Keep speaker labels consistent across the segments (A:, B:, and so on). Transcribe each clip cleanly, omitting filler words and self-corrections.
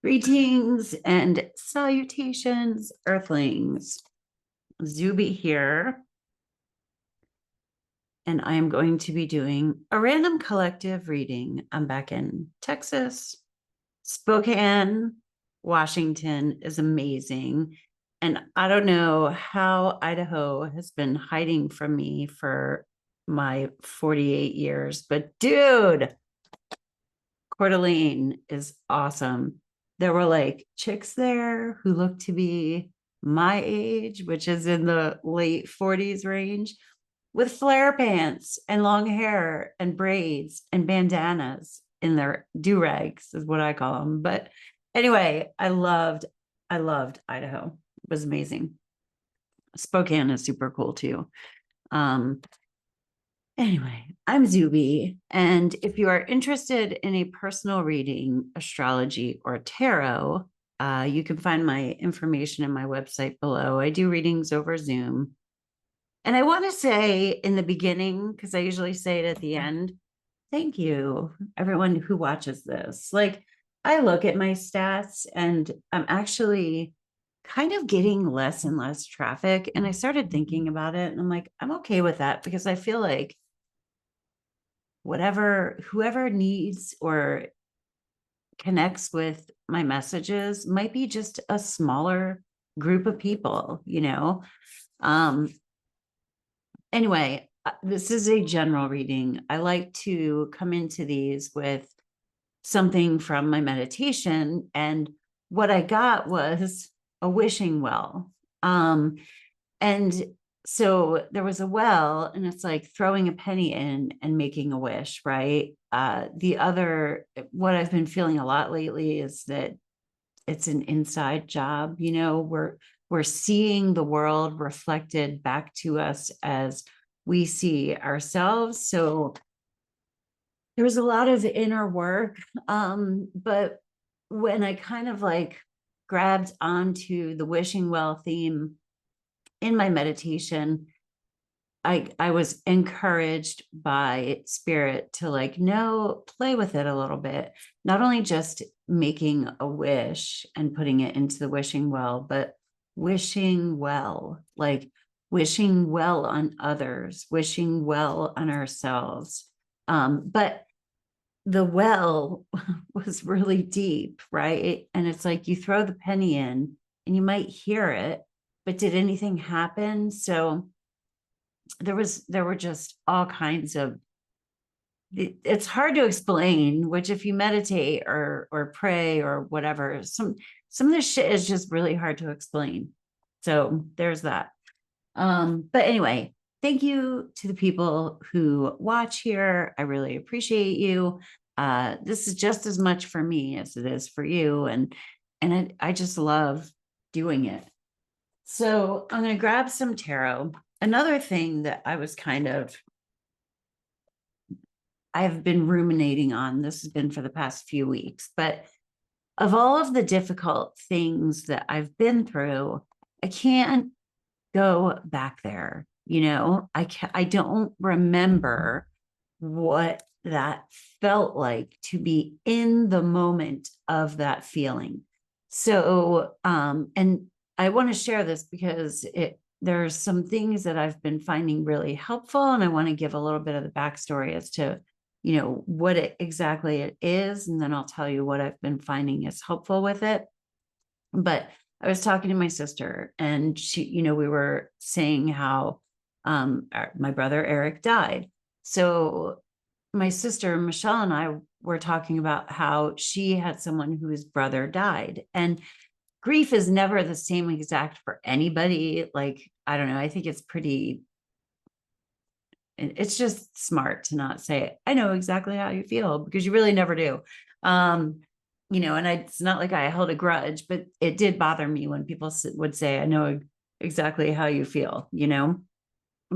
A: Greetings and salutations, Earthlings. Zube here, and I am going to be doing a random collective reading. I'm back in Texas. Spokane, Washington is amazing. And I don't know how Idaho has been hiding from me for my 48 years, but dude, Coeur d'Alene is awesome. There were like chicks there who looked to be my age, which is in the late 40s range, with flare pants and long hair and braids and bandanas in their do-rags, is what I call them. But anyway, I loved Idaho. It was amazing. Spokane is super cool too. Anyway, I'm Zube, and if you are interested in a personal reading, astrology, or tarot, you can find my information in my website below. I do readings over Zoom. And I want to say in the beginning, because I usually say it at the end, thank you, everyone who watches this. Like, I look at my stats and I'm actually kind of getting less and less traffic. And I started thinking about it and I'm like, I'm okay with that because I feel like whoever needs or connects with my messages might be just a smaller group of people, Anyway, this is a general reading. I like to come into these with something from my meditation, and what I got was a wishing well. And so there was a well, and it's like throwing a penny in and making a wish, right? What I've been feeling a lot lately is that it's an inside job. We're seeing the world reflected back to us as we see ourselves. So there was a lot of inner work. But when I kind of like grabbed onto the wishing well theme in my meditation, I was encouraged by spirit to play with it a little bit, not only just making a wish and putting it into the wishing well, but wishing well, like wishing well on others, wishing well on ourselves. But the well was really deep, right? And it's like you throw the penny in and you might hear it, but did anything happen? So there were just all kinds of, it's hard to explain, which if you meditate or pray or whatever, some of this shit is just really hard to explain. So there's that. But anyway, thank you to the people who watch here. I really appreciate you. This is just as much for me as it is for you. And I just love doing it. So I'm going to grab some tarot. Another thing that I've been ruminating on, this has been for the past few weeks, but of all of the difficult things that I've been through, I can't go back there. I don't remember what that felt like to be in the moment of that feeling. So, and I want to share this because there's some things that I've been finding really helpful, and I want to give a little bit of the backstory as to, what exactly it is, and then I'll tell you what I've been finding is helpful with it. But I was talking to my sister, and she, we were saying how my brother Eric died. So my sister Michelle and I were talking about how she had someone whose brother died, and grief is never the same exact for anybody. Like, I don't know. I think it's just smart to not say, I know exactly how you feel, because you really never do. And it's not like I held a grudge, but it did bother me when people would say, I know exactly how you feel,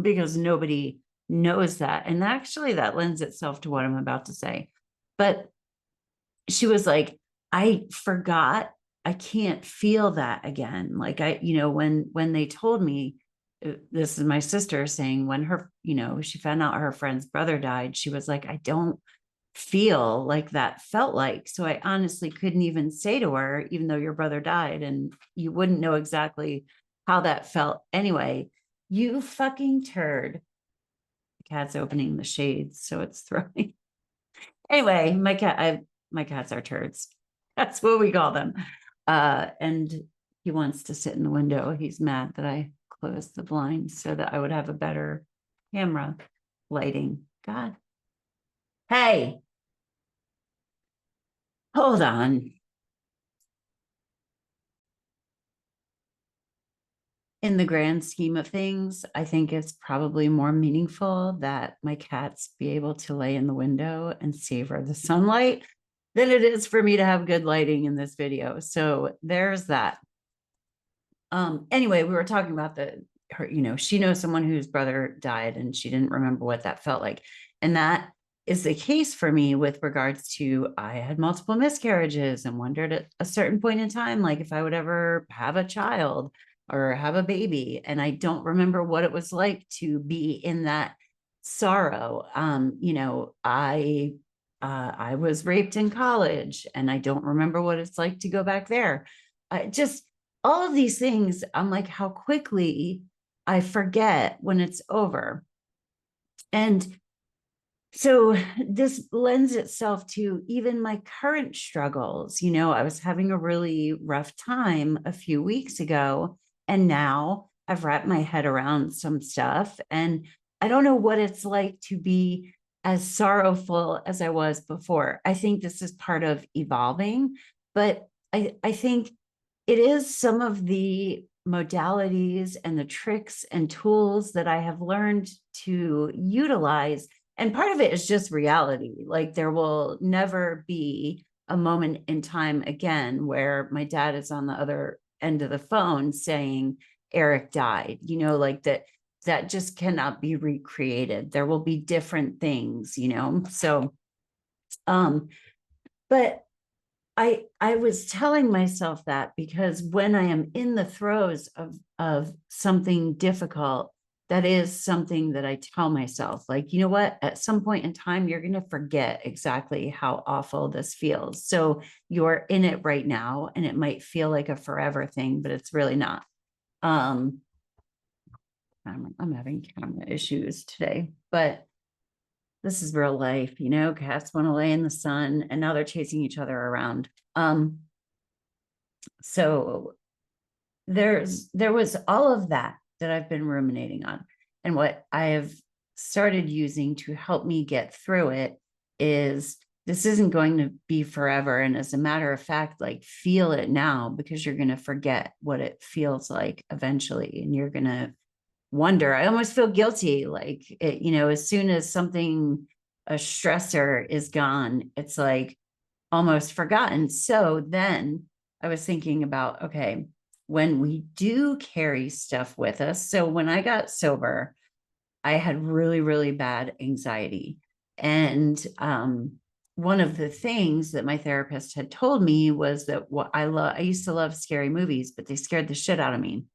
A: because nobody knows that. And actually that lends itself to what I'm about to say. But she was like, I forgot, I can't feel that again. Like when they told me, this is my sister saying, when her, she found out her friend's brother died, she was like, I don't feel like that felt like. So I honestly couldn't even say to her, even though your brother died and you wouldn't know exactly how that felt anyway. You fucking turd. The cat's opening the shades, so it's throwing. Anyway, my cats are turds. That's what we call them. And he wants to sit in the window. He's mad that I closed the blinds so that I would have a better camera lighting. God. Hey, hold on. In the grand scheme of things, I think it's probably more meaningful that my cats be able to lay in the window and savor the sunlight than it is for me to have good lighting in this video. So there's that. Anyway, we were talking about she knows someone whose brother died and she didn't remember what that felt like. And that is the case for me with regards to, I had multiple miscarriages and wondered at a certain point in time, like if I would ever have a child or have a baby. And I don't remember what it was like to be in that sorrow. I was raped in college and I don't remember what it's like to go back there. Just all of these things, I'm like, how quickly I forget when it's over. And so this lends itself to even my current struggles. I was having a really rough time a few weeks ago, and now I've wrapped my head around some stuff. And I don't know what it's like to be as sorrowful as I was before. I think this is part of evolving, but I think it is some of the modalities and the tricks and tools that I have learned to utilize. And part of it is just reality. Like there will never be a moment in time again where my dad is on the other end of the phone saying Eric died, like that just cannot be recreated. There will be different things. So but I was telling myself that because when I am in the throes of something difficult, that is something that I tell myself, like, you know what, at some point in time, you're going to forget exactly how awful this feels. So you're in it right now, and it might feel like a forever thing, but it's really not. I'm having camera issues today, but this is real life, cats want to lay in the sun and now they're chasing each other around. So there was all of that I've been ruminating on. And what I have started using to help me get through it is, this isn't going to be forever. And as a matter of fact, like, feel it now, because you're going to forget what it feels like eventually. And you're going to wonder. I almost feel guilty. Like, as soon as a stressor is gone, it's like almost forgotten. So then I was thinking about, okay, when we do carry stuff with us. So when I got sober, I had really, really bad anxiety. And one of the things that my therapist had told me was that I used to love scary movies, but they scared the shit out of me.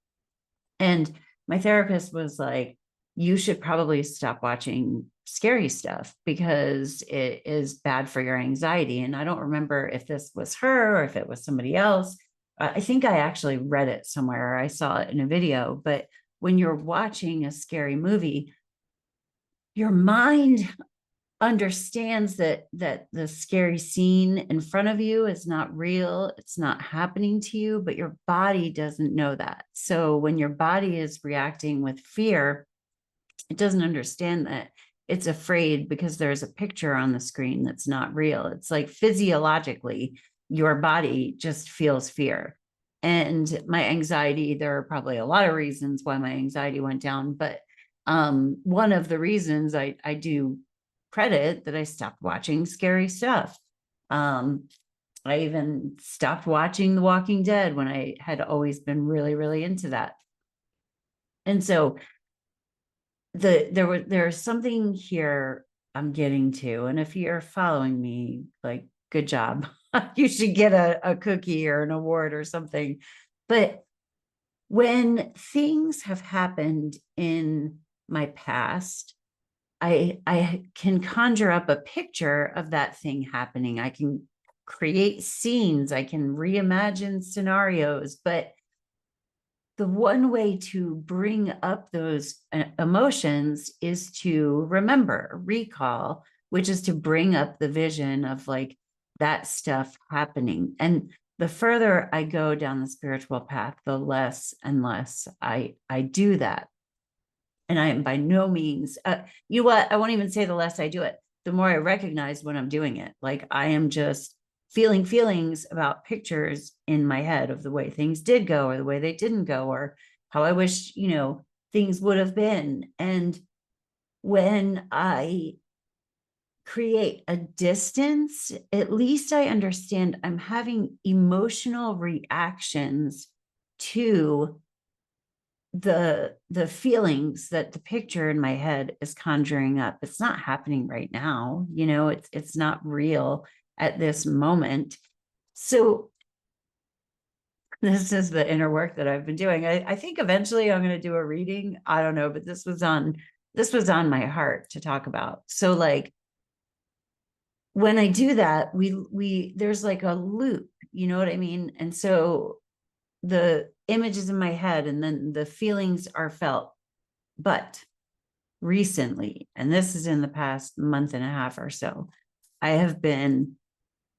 A: And my therapist was like, you should probably stop watching scary stuff because it is bad for your anxiety. And I don't remember if this was her or if it was somebody else. I think I actually read it somewhere. I saw it in a video. But when you're watching a scary movie, your mind understands that the scary scene in front of you is not real, it's not happening to you, but your body doesn't know that. So when your body is reacting with fear, it doesn't understand that it's afraid because there's a picture on the screen that's not real. It's like physiologically your body just feels fear. And my anxiety, there are probably a lot of reasons why my anxiety went down, but one of the reasons I do credit that I stopped watching scary stuff. I even stopped watching The Walking Dead when I had always been really, really into that. And so there's something here I'm getting to. And if you're following me, like, good job. You should get a cookie or an award or something. But when things have happened in my past, I can conjure up a picture of that thing happening. I can create scenes. I can reimagine scenarios. But the one way to bring up those emotions is to remember, recall, which is to bring up the vision of like that stuff happening. And the further I go down the spiritual path, the less and less I do that. And I am by no means, you know what? I won't even say the less I do it, the more I recognize when I'm doing it. Like I am just feeling feelings about pictures in my head of the way things did go or the way they didn't go or how I wish, things would have been. And when I create a distance, at least I understand I'm having emotional reactions to the feelings that the picture in my head is conjuring up. It's not happening right now, it's not real at this moment. So this is the inner work that I've been doing. I think eventually I'm going to do a reading. I don't know, but this was on my heart to talk about. So like when I do that, we there's like a loop, you know what I mean? And so the images in my head and then the feelings are felt. But recently, and this is in the past month and a half or so, I have been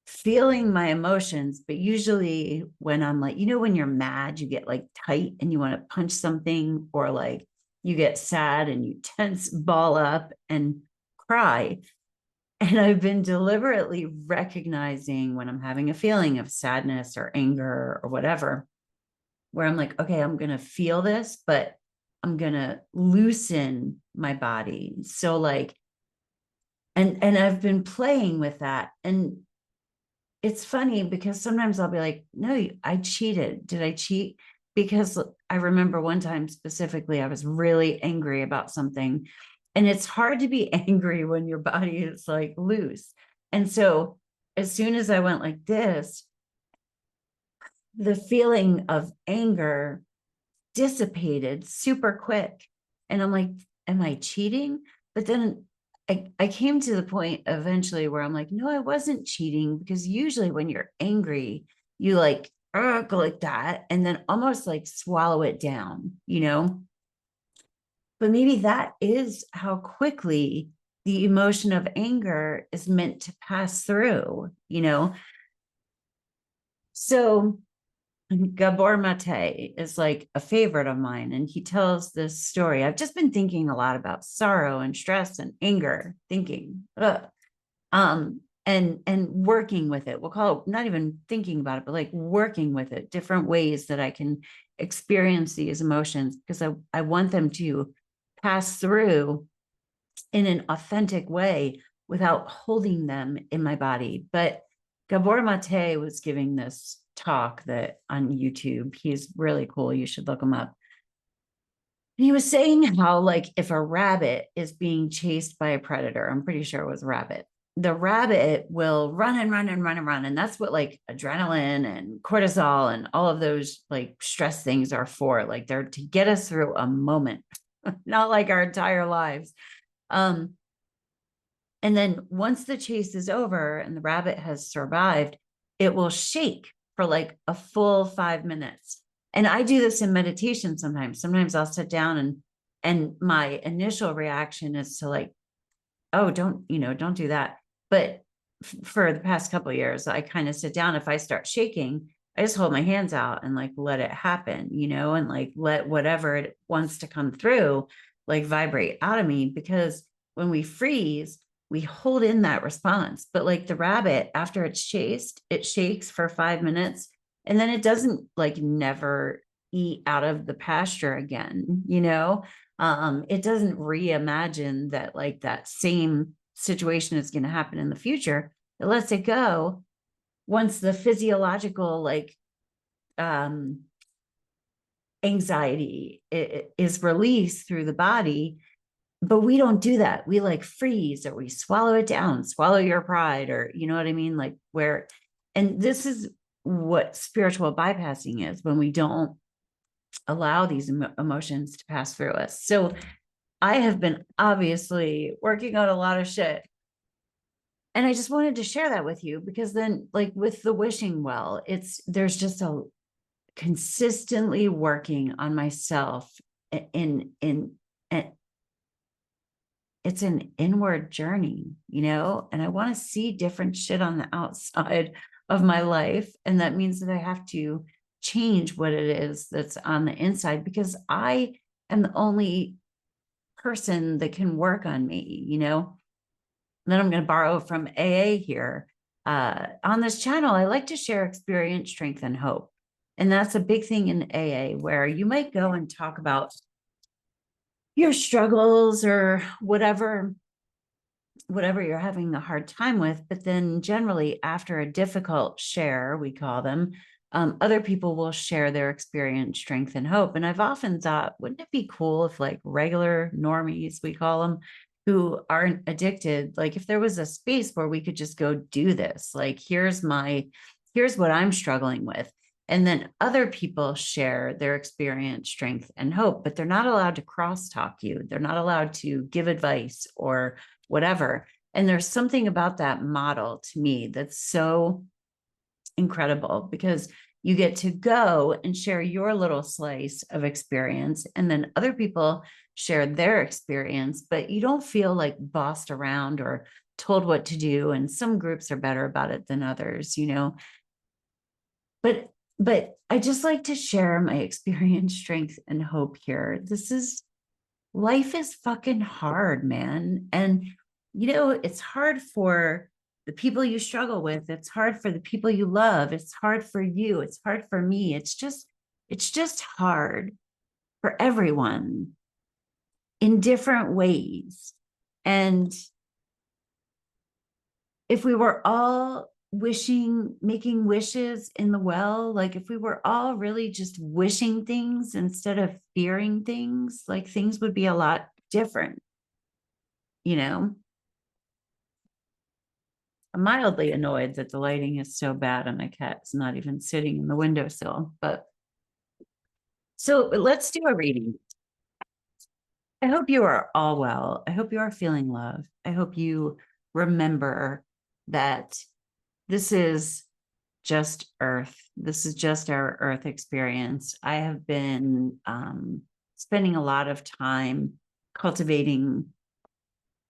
A: feeling my emotions, but usually when I'm like, when you're mad, you get like tight and you want to punch something, or like you get sad and you tense, ball up and cry. And I've been deliberately recognizing when I'm having a feeling of sadness or anger or whatever, where I'm like, okay, I'm going to feel this, but I'm going to loosen my body. So like, and I've been playing with that. And it's funny because sometimes I'll be like, no, I cheated. Did I cheat? Because I remember one time specifically, I was really angry about something. And it's hard to be angry when your body is like loose. And so as soon as I went like this, the feeling of anger dissipated super quick. And I'm like, am I cheating? But then I came to the point eventually where I'm like, no, I wasn't cheating, because usually when you're angry, you like go like that and then almost like swallow it down, But maybe that is how quickly the emotion of anger is meant to pass through. So Gabor Mate is like a favorite of mine, and he tells this story. I've just been thinking a lot about sorrow and stress and anger, thinking, and working with it. We'll call it not even thinking about it, but like working with it, different ways that I can experience these emotions, because I want them to pass through in an authentic way without holding them in my body. But Gabor Mate was giving this talk that on YouTube. He's really cool. You should look him up. He was saying how, like, if a rabbit is being chased by a predator, I'm pretty sure it was a rabbit, the rabbit will run and run and run and run. And that's what like adrenaline and cortisol and all of those like stress things are for. Like they're to get us through a moment, not like our entire lives. And then once the chase is over and the rabbit has survived, it will shake for like a full 5 minutes. And I do this in meditation sometimes. Sometimes I'll sit down and my initial reaction is to like, oh, don't do that. But for the past couple of years, I kind of sit down. If I start shaking, I just hold my hands out and like let it happen, and like let whatever it wants to come through like vibrate out of me. Because when we freeze, we hold in that response. But like the rabbit, after it's chased, it shakes for 5 minutes and then it doesn't like never eat out of the pasture again. It doesn't reimagine that like that same situation is going to happen in the future. It lets it go once the physiological like anxiety is released through the body. But we don't do that. We like freeze, or we swallow it down, swallow your pride, or you know what I mean? Like and this is what spiritual bypassing is, when we don't allow these emotions to pass through us. So I have been obviously working on a lot of shit. And I just wanted to share that with you because then, like with the wishing well, there's just a consistently working on myself in it's an inward journey, and I want to see different shit on the outside of my life. And that means that I have to change what it is that's on the inside because I am the only person that can work on me. And then I'm going to borrow from AA here. On this channel, I like to share experience, strength, and hope. And that's a big thing in AA, where you might go and talk about your struggles or whatever you're having a hard time with. But then generally after a difficult share, we call them, other people will share their experience, strength, and hope. And I've often thought, wouldn't it be cool if like regular normies, we call them, who aren't addicted, like if there was a space where we could just go do this, like here's what I'm struggling with. And then other people share their experience, strength, and hope, but they're not allowed to crosstalk you. They're not allowed to give advice or whatever. And there's something about that model to me that's so incredible because you get to go and share your little slice of experience, and then other people share their experience, but you don't feel like bossed around or told what to do. And some groups are better about it than others, but I just like to share my experience, strength, and hope here. Life is fucking hard, man. And, it's hard for the people you struggle with. It's hard for the people you love. It's hard for you. It's hard for me. It's just hard for everyone in different ways. And if we were all making wishes in the well, like if we were all really just wishing things instead of fearing things, like things would be a lot different, I'm mildly annoyed that the lighting is so bad and my cat's not even sitting in the windowsill. But so let's do a reading. I hope you are all well. I hope you are feeling love. I hope you remember that this is just Earth. This is just our Earth experience. I have been spending a lot of time cultivating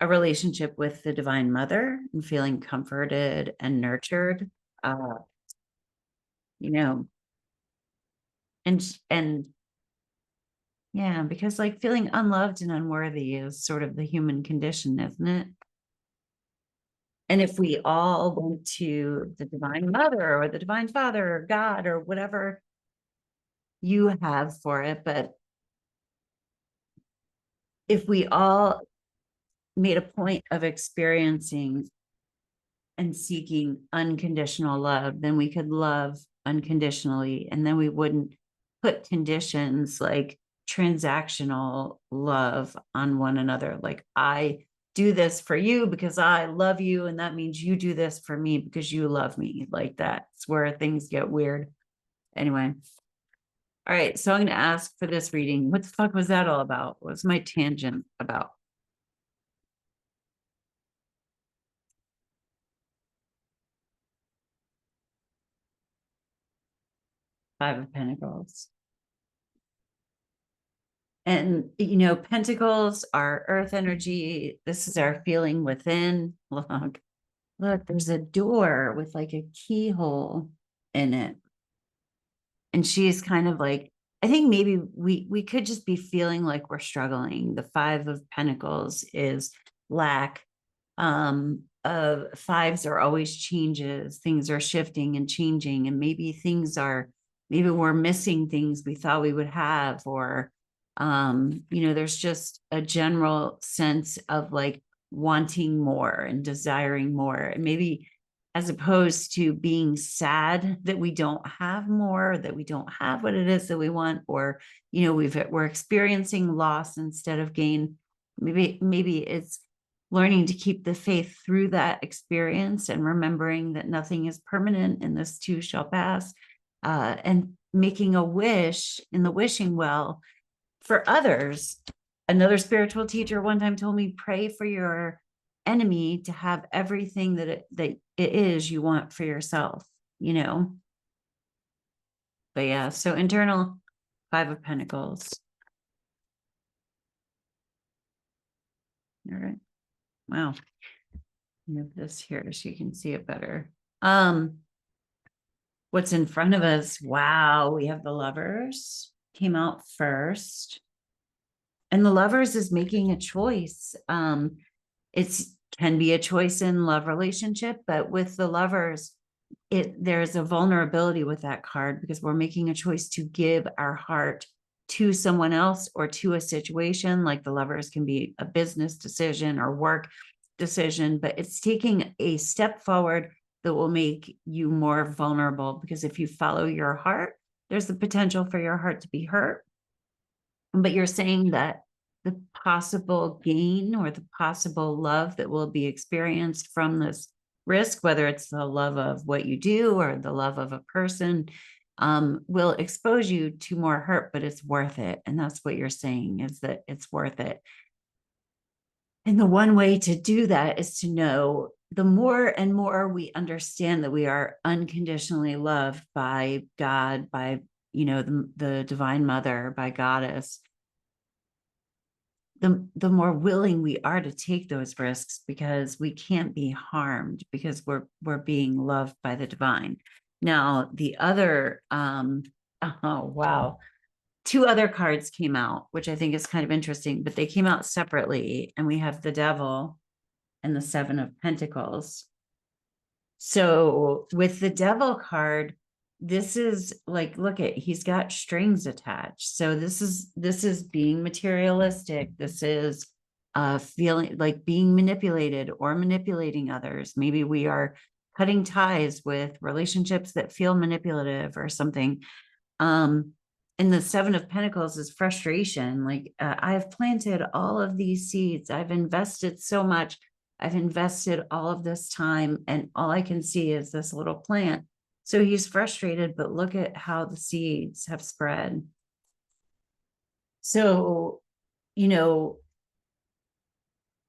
A: a relationship with the Divine Mother and feeling comforted and nurtured. You know, and yeah, because like feeling unloved and unworthy is sort of the human condition, isn't it? And if we all went to the Divine Mother or the Divine Father or God or whatever you have for it, but if we all made a point of experiencing and seeking unconditional love, then we could love unconditionally. And then we wouldn't put conditions like transactional love on one another. Like, I do this for you because I love you. And that means you do this for me because you love me. Like, that's where things get weird. Anyway. All right. So I'm going to ask for this reading. What the fuck was that all about? What was my tangent about? Five of Pentacles. And, pentacles are earth energy. This is our feeling within. Look, there's a door with like a keyhole in it. And she's kind of like, I think maybe we could just be feeling like we're struggling. The Five of Pentacles is lack. Fives are always changes. Things are shifting and changing. And maybe we're missing things we thought we would have, or there's just a general sense of like wanting more and desiring more, and maybe as opposed to being sad that we don't have more, that we don't have what it is that we want, or we're experiencing loss instead of gain. Maybe it's learning to keep the faith through that experience and remembering that nothing is permanent and this too shall pass, and making a wish in the wishing well for others Another spiritual teacher one time told me, pray for your enemy to have everything that it is you want for yourself, you know? But yeah, so internal, Five of Pentacles. All right. Wow. Move this here so you can see it better. What's in front of us? Wow, we have the Lovers came out first. And the Lovers is making a choice. It's can be a choice in love relationship, but with the Lovers, there's a vulnerability with that card because we're making a choice to give our heart to someone else or to a situation. Like the Lovers can be a business decision or work decision, but it's taking a step forward that will make you more vulnerable, because if you follow your heart, there's the potential for your heart to be hurt. But you're saying that the possible gain or the possible love that will be experienced from this risk, whether it's the love of what you do or the love of a person, will expose you to more hurt, but it's worth it. And that's what you're saying, is that it's worth it. And the one way to do that is to know, the more and more we understand that we are unconditionally loved by God, by, the Divine Mother, by Goddess, the more willing we are to take those risks, because we can't be harmed because we're being loved by the divine. Now, the other, oh, wow. Two other cards came out, which I think is kind of interesting, but they came out separately. And we have the Devil and the Seven of Pentacles. So with the Devil card, this is like, look at, he's got strings attached. So this is being materialistic. This is feeling like being manipulated or manipulating others. Maybe we are cutting ties with relationships that feel manipulative or something. And the Seven of Pentacles is frustration. Like, I've planted all of these seeds. I've invested so much. I've invested all of this time, and all I can see is this little plant. So he's frustrated, but look at how the seeds have spread. So,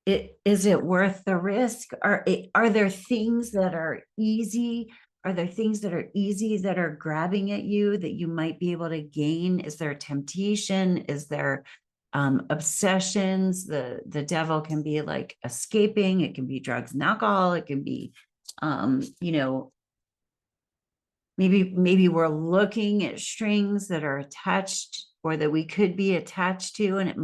A: is it worth the risk? Are there things that are easy? Are there things that are easy that are grabbing at you that you might be able to gain? Is there temptation? Is there obsessions? The Devil can be like escaping. It can be drugs and alcohol. It can be, maybe we're looking at strings that are attached or that we could be attached to, and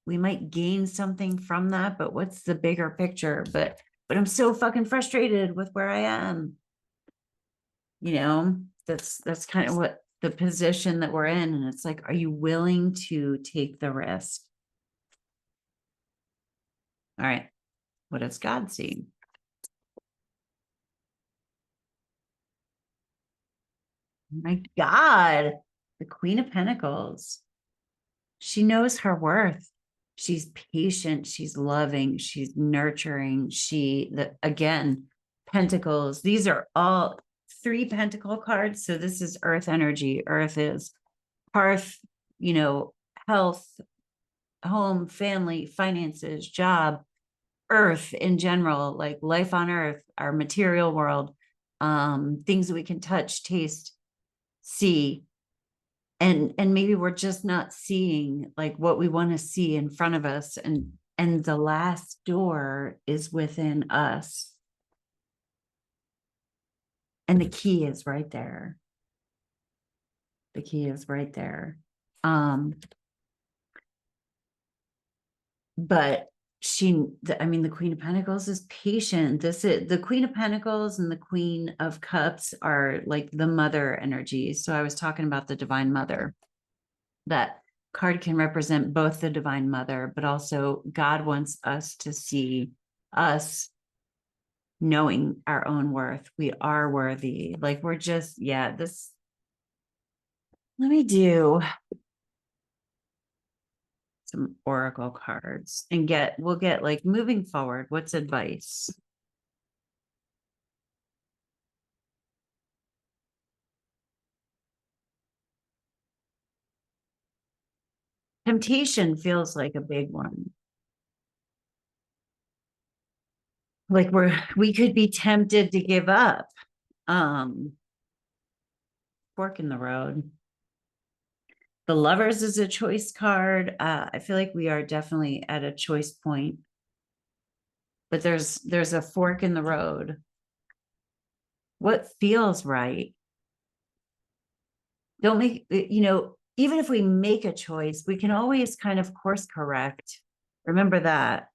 A: we might gain something from that, but what's the bigger picture? But I'm so fucking frustrated with where I am. That's kind of what the position that we're in. And it's like, are you willing to take the risk? All right. What does God see? My God, the Queen of Pentacles. She knows her worth. She's patient. She's loving. She's nurturing. Again, Pentacles. These are all 3 Pentacle cards. So this is Earth energy. Earth is hearth, health, home, family, finances, job, Earth in general, like life on Earth, our material world, things that we can touch, taste, see. And maybe we're just not seeing like what we want to see in front of us, and the last door is within us, and the key is right there. The key is right there. But the Queen of Pentacles is patient. The Queen of Pentacles and the Queen of Cups are like the mother energies. So I was talking about the Divine Mother. That card can represent both the Divine Mother, but also God wants us to see us knowing our own worth. We are worthy. Like we're just, let me do some oracle cards and we'll get like moving forward. What's advice? Temptation feels like a big one. Like we could be tempted to give up. Fork in the road. The Lovers is a choice card. I feel like we are definitely at a choice point, but there's a fork in the road. What feels right? Don't make, even if we make a choice, we can always kind of course correct. Remember that.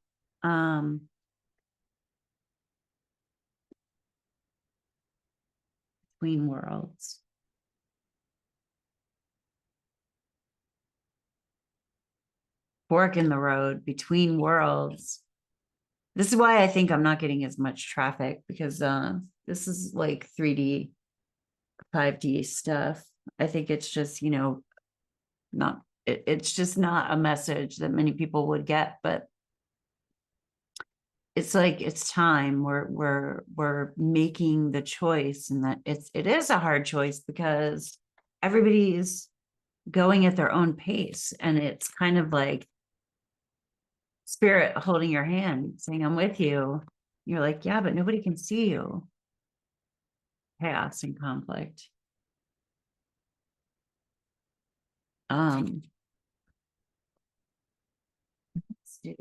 A: Between worlds. Fork in the road, between worlds. This is why I think I'm not getting as much traffic, because this is like 3D, 5D stuff. I think it's just, not, it's just not a message that many people would get, but it's like, it's time. We're making the choice, and that it is a hard choice because everybody's going at their own pace, and it's kind of like spirit holding your hand saying, I'm with you. You're like, yeah, but nobody can see you. Chaos and conflict. Let's see.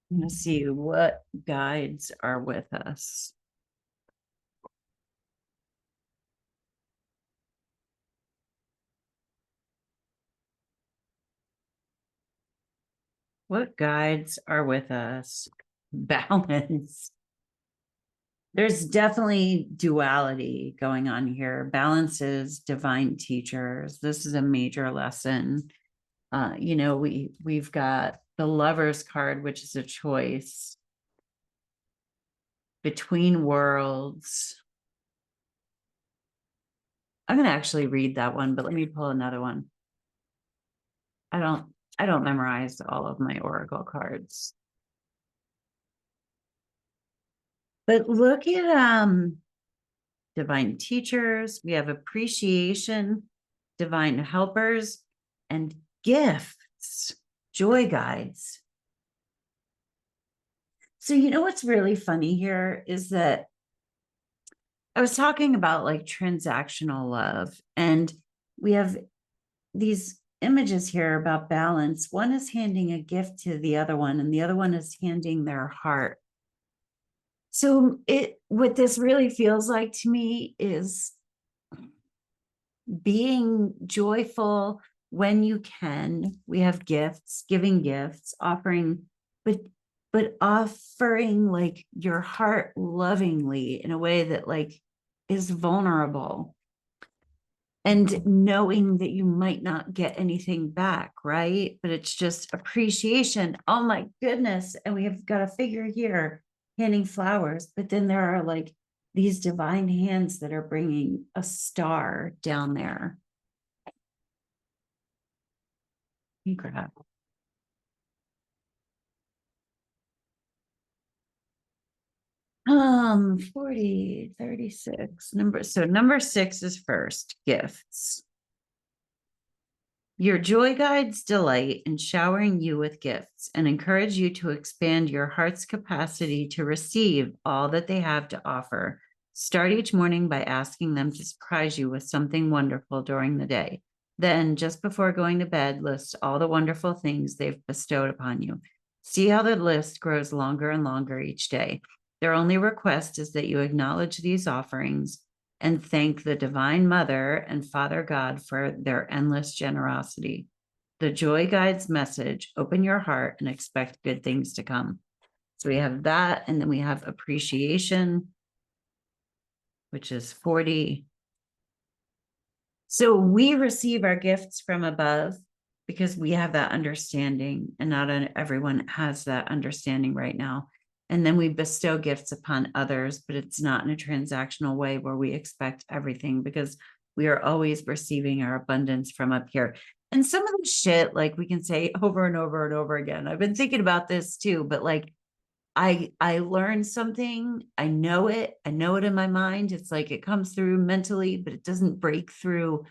A: I'm gonna see what guides are with us. What guides are with us? Balance. There's definitely duality going on here. Balance is divine teachers. This is a major lesson. We've got the Lovers card, which is a choice. Between worlds. I'm gonna actually read that one, but let me pull another one. I don't memorize all of my oracle cards. But look at divine teachers. We have appreciation, divine helpers, and gifts, joy guides. So what's really funny here is that I was talking about like transactional love, and we have these images here about balance. One is handing a gift to the other one, and the other one is handing their heart. So what this really feels like to me is being joyful when you can. We have gifts, giving gifts, offering, but offering like your heart lovingly in a way that like is vulnerable, and knowing that you might not get anything back, right? But it's just appreciation. Oh my goodness. And we have got a figure here handing flowers, but then there are like these divine hands that are bringing a star down there. You grab. 40, 36 number. So number 6 is first, gifts. Your joy guides delight in showering you with gifts and encourage you to expand your heart's capacity to receive all that they have to offer. Start each morning by asking them to surprise you with something wonderful during the day. Then, just before going to bed, list all the wonderful things they've bestowed upon you. See how the list grows longer and longer each day. Their only request is that you acknowledge these offerings and thank the Divine Mother and Father God for their endless generosity. The Joy Guides message: open your heart and expect good things to come. So we have that, and then we have appreciation, which is 40. So we receive our gifts from above because we have that understanding, and not everyone has that understanding right now. And then we bestow gifts upon others, but it's not in a transactional way where we expect everything, because we are always receiving our abundance from up here. And some of the shit, like we can say over and over and over again. I've been thinking about this too, but like I learned something, I know it in my mind. It's like it comes through mentally, but it doesn't break through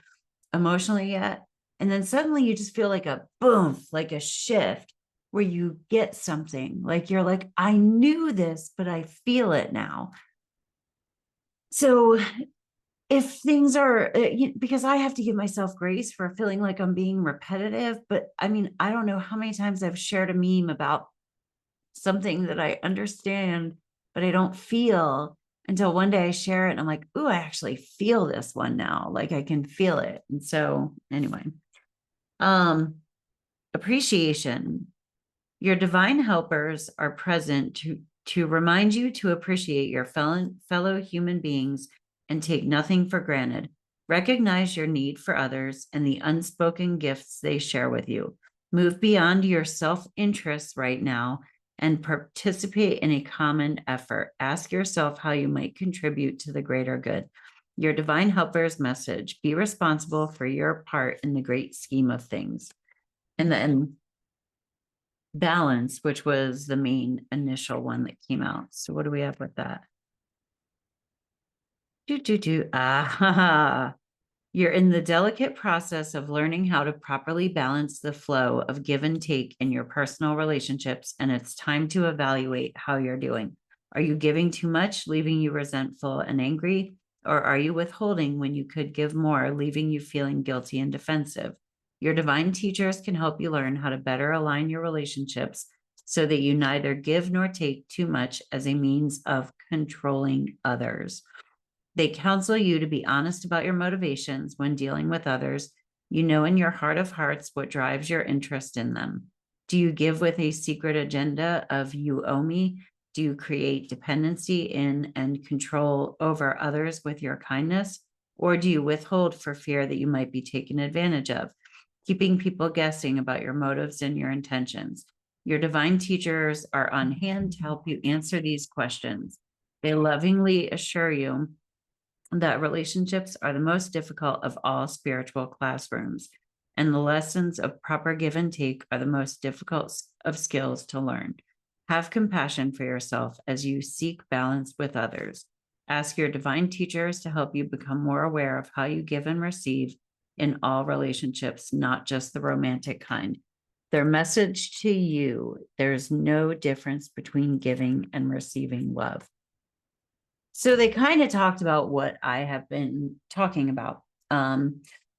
A: emotionally yet. And then suddenly you just feel like a boom, like a shift where you get something, like you're like, I knew this, but I feel it now. So if things are, because I have to give myself grace for feeling like I'm being repetitive, but I mean, I don't know how many times I've shared a meme about something that I understand, but I don't feel until one day I share it and I'm like, ooh, I actually feel this one now. Like I can feel it. And so anyway, appreciation. Your divine helpers are present to remind you to appreciate your fellow human beings and take nothing for granted. Recognize your need for others and the unspoken gifts they share with you. Move beyond your self-interest right now and participate in a common effort. Ask yourself how you might contribute to the greater good. Your divine helpers message: be responsible for your part in the great scheme of things. And then balance, which was the main initial one that came out. So what do we have with that? Ah, you're in the delicate process of learning how to properly balance the flow of give and take in your personal relationships, and it's time to evaluate how you're doing. Are you giving too much, leaving you resentful and angry? Or are you withholding when you could give more, leaving you feeling guilty and defensive? Your divine teachers can help you learn how to better align your relationships so that you neither give nor take too much as a means of controlling others. They counsel you to be honest about your motivations when dealing with others. You know in your heart of hearts what drives your interest in them. Do you give with a secret agenda of you owe me? Do you create dependency in and control over others with your kindness? Or do you withhold for fear that you might be taken advantage of, keeping people guessing about your motives and your intentions? Your divine teachers are on hand to help you answer these questions. They lovingly assure you that relationships are the most difficult of all spiritual classrooms, and the lessons of proper give and take are the most difficult of skills to learn. Have compassion for yourself as you seek balance with others. Ask your divine teachers to help you become more aware of how you give and receive in all relationships, not just the romantic kind. Their message to you: there's no difference between giving and receiving love. So they kind of talked about what I have been talking about.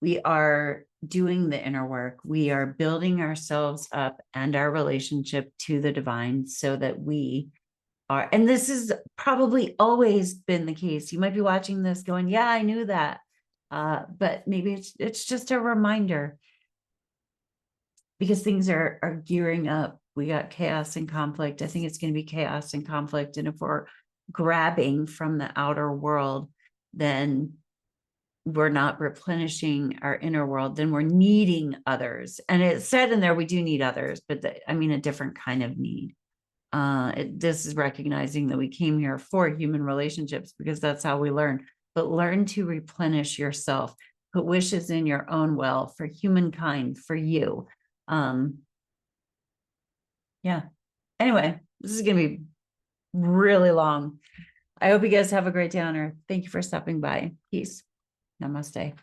A: We are doing the inner work. We are building ourselves up and our relationship to the divine so that we are, and this has probably always been the case. You might be watching this going, yeah, I knew that. But maybe it's just a reminder, because things are gearing up. We got chaos and conflict. I think it's going to be chaos and conflict. And if we're grabbing from the outer world, then we're not replenishing our inner world, then we're needing others. And it said in there, we do need others, but I mean, a different kind of need. This is recognizing that we came here for human relationships because that's how we learn, but learn to replenish yourself, put wishes in your own well for humankind, for you. Yeah. Anyway, this is going to be really long. I hope you guys have a great day on Earth. Thank you for stopping by. Peace. Namaste.